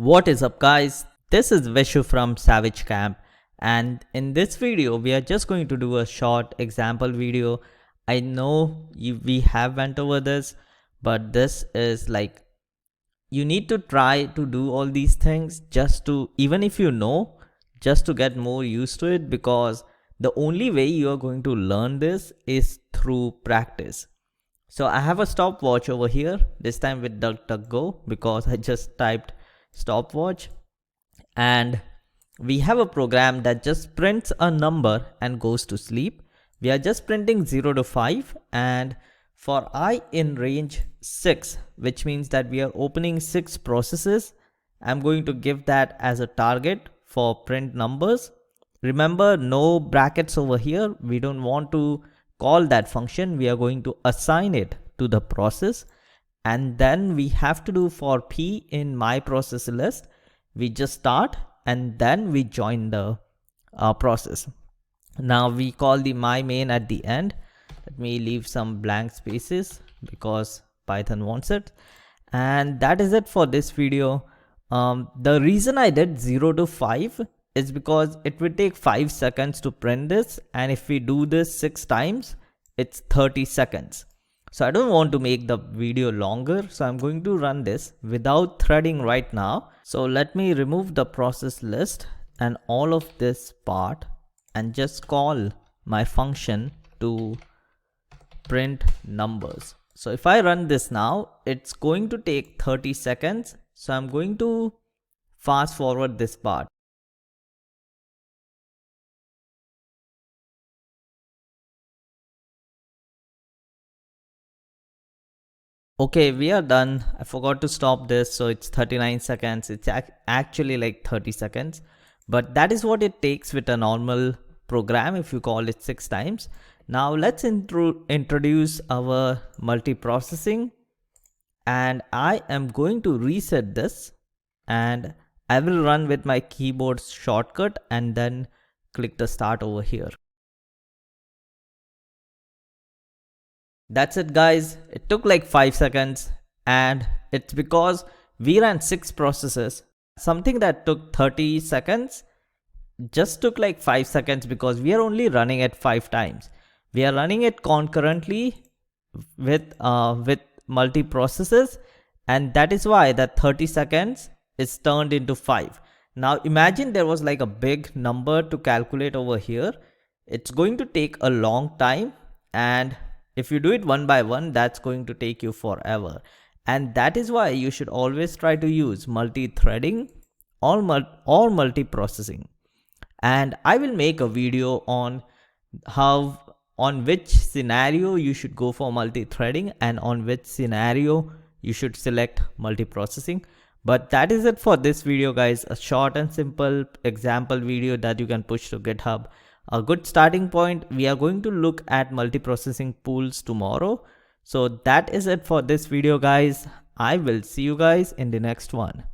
What is up guys, this is Vishu from SavageCamp, and in this video we are just going to do a short example video. I know we have went over this, but this is like, you need to try to do all these things just to, even if you know, just to get more used to it, because the only way you are going to learn this is through practice. So I have a stopwatch over here, this time with DuckDuckGo, because I just typed stopwatch, and we have a program that just prints a number and goes to sleep. We are just printing 0 to 5, and for I in range 6, which means that we are opening 6 processes, I'm going to give that as a target for print numbers. Remember, no brackets over here. We don't want to call that function. We are going to assign it to the process. And then we have to do for P in my process list, we just start and then we join the process. Now we call the my main at the end. Let me leave some blank spaces because Python wants it. And that is it for this video. The reason I did 0 to 5 is because it will take 5 seconds to print this. And if we do this 6 times, it's 30 seconds. So I don't want to make the video longer, so I'm going to run this without threading right now. So let me remove the process list and all of this part and just call my function to print numbers. So if I run this now, it's going to take 30 seconds. So I'm going to fast forward this part. Okay, we are done. I forgot to stop this, so it's 39 seconds. It's actually like 30 seconds, but that is what it takes with a normal program if you call it 6 times. Now let's introduce our multiprocessing, and I am going to reset this, and I will run with my keyboard shortcut and then click the start over here. That's it guys, it took like 5 seconds, and it's because we ran 6 processes. Something that took 30 seconds just took like 5 seconds because we are only running it 5 times. We are running it concurrently with multi-processes, and that is why that 30 seconds is turned into 5. Now imagine there was like a big number to calculate over here. It's going to take a long time, and if you do it one by one, that's going to take you forever. And that is why you should always try to use multi-threading or multi-processing. And I will make a video on which scenario you should go for multi-threading and on which scenario you should select multi-processing. But that is it for this video guys, a short and simple example video that you can push to GitHub. A good starting point. We are going to look at multiprocessing pools tomorrow. So that is it for this video guys. I will see you guys in the next one.